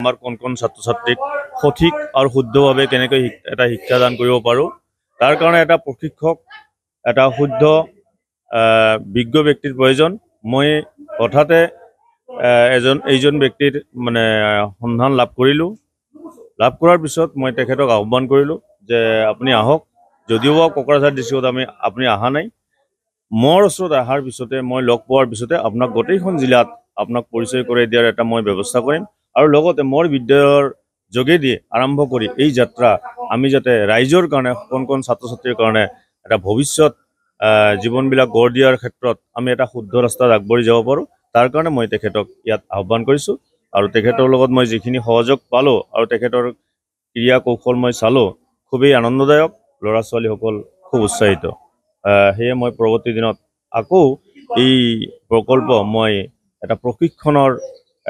আমাৰ কোন ছাত্ৰ ছাত্ৰীক সঠিক আৰু শুদ্ধভাৱে কেনেকৈ এটা শিক্ষাদান কৰিব পাৰোঁ তাৰ কাৰণে এটা প্ৰশিক্ষক এটা শুদ্ধ বিজ্ঞ ব্যক্তিৰ প্ৰয়োজন। মই হঠাতে এইজন ব্যক্তিৰ মানে সন্ধান লাভ কৰিলোঁ। লাভ কৰাৰ পিছত মই তেখেতক আহ্বান কৰিলোঁ যে আপুনি আহক, যদিও কোকৰাঝাৰ ডিষ্ট্ৰিক্টত আপুনি অহা নাই, মোৰ ওচৰত অহাৰ পিছতে মই লগ পোৱাৰ পিছতে আপোনাক গোটেইখন জিলাত আপোনাক পৰিচয় কৰাই দিয়াৰ এটা মই ব্যৱস্থা কৰিম। আৰু লগতে মোৰ বিদ্যালয়ৰ যোগেদি আৰম্ভ কৰি এই যাত্ৰা আমি যাতে ৰাইজৰ কাৰণে কোন ছাত্ৰ ছাত্ৰীৰ কাৰণে এটা ভৱিষ্যত জীৱনবিলাক গঢ় দিয়াৰ ক্ষেত্ৰত আমি এটা শুদ্ধ ৰাস্তাত আগবাঢ়ি যাব পাৰোঁ, তাৰ কাৰণে মই তেখেতক ইয়াত আহ্বান কৰিছোঁ। আৰু তেখেতৰ লগত মই যিখিনি সহযোগ পালোঁ আৰু তেখেতৰ ক্ৰিয়া কৌশল মই চালোঁ, খুবেই আনন্দদায়ক। ল'ৰা ছোৱালীসকল খুব উৎসাহিত। সেয়ে মই পৰৱৰ্তী দিনত আকৌ এই প্ৰকল্প মই এটা প্ৰশিক্ষণৰ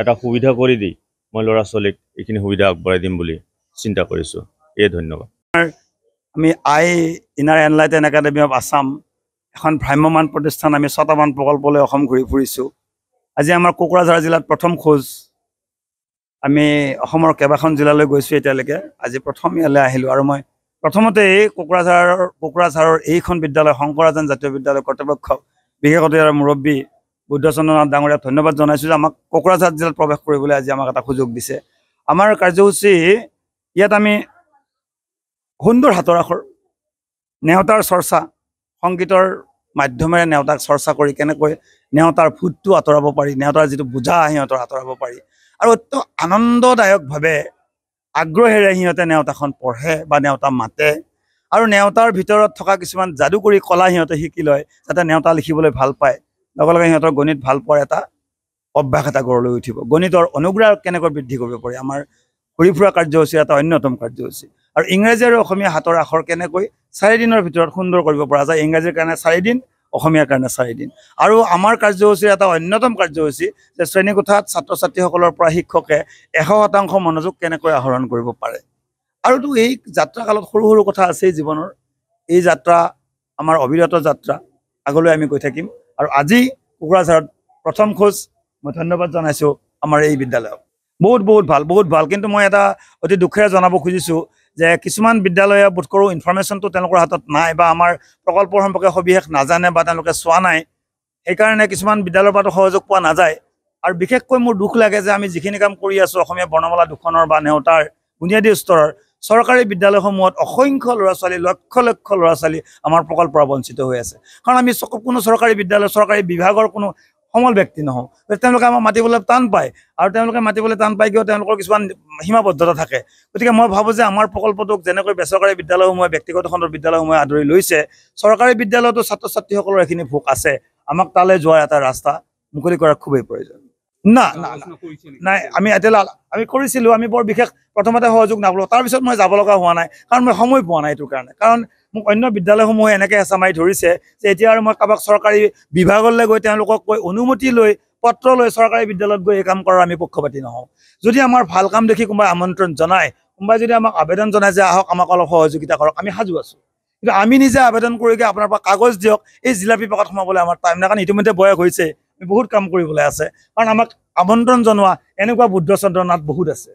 এটা সুবিধা কৰি দি মই ল'ৰা ছোৱালীক এইখিনি সুবিধা আগবঢ়াই দিম বুলি চিন্তা কৰিছোঁ। ধন্যবাদ। আমি inner enlighten academy of Assam এখন ভ্ৰাম্যমান প্ৰতিষ্ঠান, আমি 6টামান প্ৰকল্পলৈ অসম ঘূৰি ফুৰিছোঁ। আজি আমাৰ কোকৰাঝাৰ জিলাত প্ৰথম খোজ। আমি অসমৰ কেইবাখন জিলালৈ গৈছোঁ এতিয়ালৈকে, আজি প্ৰথম ইয়ালৈ আহিলোঁ। আৰু মই প্ৰথমতে এই কোকৰাঝাৰৰ এইখন বিদ্যালয় শংকৰাজান জাতীয় বিদ্যালয় কৰ্তৃপক্ষ, বিশেষকৈ ইয়াৰ মুৰব্বী বুদ্ধচন্দ্ৰ নাথ ডাঙৰীয়াক ধন্যবাদ জনাইছোঁ যে আমাক কোকৰাঝাৰ জিলাত প্ৰৱেশ কৰিবলৈ আজি আমাক এটা সুযোগ দিছে। আমাৰ কাৰ্যসূচী ইয়াত আমি সুন্দৰ হাতৰ আখৰ, নেওতাৰ চৰ্চা, সংগীতৰ মাধ্যমেৰে নেওতাক চৰ্চা কৰি কেনেকৈ নেওতাৰ ভূতটো আঁতৰাব পাৰি, নেওতাৰ যিটো বোজা সিহঁতৰ আঁতৰাব পাৰি, আৰু অত্যন্ত আনন্দদায়কভাৱে আগ্ৰহেৰে সিহঁতে নেওতাখন পঢ়ে বা নেওতা মাতে। আৰু নেওতাৰ ভিতৰত থকা কিছুমান যাদুকৰী কলা সিহঁতে শিকি লয়, যাতে নেওতা লিখিবলৈ ভাল পায়। লগে লগে সিহঁতৰ গণিত ভাল পোৱাৰ এটা অভ্যাস এটা গঢ় লৈ উঠিব। গণিতৰ অনুগ্ৰহ কেনেকৈ বৃদ্ধি কৰিব পাৰি, আমাৰ ঘূৰি ফুৰা কাৰ্যসূচীৰ এটা অন্যতম কাৰ্যসূচী। আৰু ইংৰাজী আৰু অসমীয়া হাতৰ আখৰ কেনেকৈ 4 দিনৰ ভিতৰত সুন্দৰ কৰিব পৰা যায়। ইংৰাজীৰ কাৰণে 4 দিন, অসমীয়াৰ কাৰণে 4 দিন। আৰু আমাৰ কাৰ্যসূচীৰ এটা অন্যতম কাৰ্যসূচী যে শ্ৰেণীকোঠাত ছাত্ৰ ছাত্ৰীসকলৰ পৰা শিক্ষকে 100% মনোযোগ কেনেকৈ আহৰণ কৰিব পাৰে। আৰুতো এই যাত্ৰা কালত সৰু সৰু কথা আছেই জীৱনৰ। এই যাত্ৰা আমাৰ অবিৰত যাত্ৰা, আগলৈ আমি গৈ থাকিম। আৰু আজি কোকৰাঝাৰত প্ৰথম খোজ। মই ধন্যবাদ জনাইছোঁ আমাৰ এই বিদ্যালয়ক। বহুত ভাল। কিন্তু মই এটা অতি দুখেৰে জনাব খুজিছোঁ যে কিছুমান বিদ্যালয়ে বোধ কৰোঁ ইনফৰমেশ্যনটো তেওঁলোকৰ হাতত নাই, বা আমাৰ প্ৰকল্পৰ সম্পৰ্কে সবিশেষ নাজানে, বা তেওঁলোকে চোৱা নাই। সেইকাৰণে কিছুমান বিদ্যালয়ৰ পৰা সহযোগ পোৱা নাযায়। আৰু বিশেষকৈ মোৰ দুখ লাগে যে আমি যিখিনি কাম কৰি আছোঁ অসমীয়া বৰ্ণমালা 2খনৰ বা নেওতাৰ বুনিয়াদী স্তৰৰ চৰকাৰী বিদ্যালয়সমূহত অসংখ্য ল'ৰা ছোৱালী, লক্ষ লক্ষ ল'ৰা ছোৱালী আমাৰ প্ৰকল্পৰ পৰা বঞ্চিত হৈ আছে। কাৰণ আমি কোনো চৰকাৰী বিদ্যালয়, চৰকাৰী বিভাগৰ কোনো সমল ব্যক্তি নহওঁ। তেওঁলোকে আমাক মাতিবলৈ টান পায়, আৰু তেওঁলোকে মাতিবলৈ টান পায় কিয়, তেওঁলোকৰ কিছুমান সীমাবদ্ধতা থাকে। গতিকে মই ভাবোঁ যে আমাৰ প্ৰকল্পটোক যেনেকৈ বেচৰকাৰী বিদ্যালয়সমূহে, ব্যক্তিগত খণ্ডৰ বিদ্যালয়সমূহে আদৰি লৈছে, চৰকাৰী বিদ্যালয়তো ছাত্ৰ ছাত্ৰীসকলৰ এইখিনি ভোক আছে। আমাক তালৈ যোৱাৰ এটা ৰাস্তা মুকলি কৰাৰ খুবেই প্ৰয়োজন। নাই, আমি এতিয়ালৈ আমি কৰিছিলোঁ। আমি বৰ বিশেষ প্ৰথমতে সহযোগ নাপালোঁ, তাৰপিছত মই যাব লগা হোৱা নাই, কাৰণ মই সময় পোৱা নাই এইটোৰ কাৰণে। কাৰণ মোক অন্য বিদ্যালয়সমূহে এনেকৈ হেঁচা মাৰি ধৰিছে যে এতিয়া আৰু মই কাৰোবাক চৰকাৰী বিভাগলৈ গৈ তেওঁলোকক কৈ অনুমতি লৈ, পত্ৰ লৈ চৰকাৰী বিদ্যালয়ত গৈ এই কাম কৰাৰ আমি পক্ষপাতি নহওঁ। যদি আমাৰ ভাল কাম দেখি কোনোবাই আমন্ত্ৰণ জনায়, কোনোবাই যদি আমাক আবেদন জনায় যে আহক আমাক অলপ সহযোগিতা কৰক, আমি সাজু আছোঁ। কিন্তু আমি নিজে আবেদন কৰিকে আপোনাৰ পৰা কাগজ দিয়ক, এই জিলাপি পাকত সোমাবলৈ আমাৰ টাইম নাই, কাৰণ ইতিমধ্যে বয়স হৈছে, বহুত কাম কৰিবলৈ আছে। কাৰণ আমাক আমন্ত্ৰণ জনোৱা এনেকুৱা বুদ্ধচন্দ্ৰ নাথ বহুত আছে।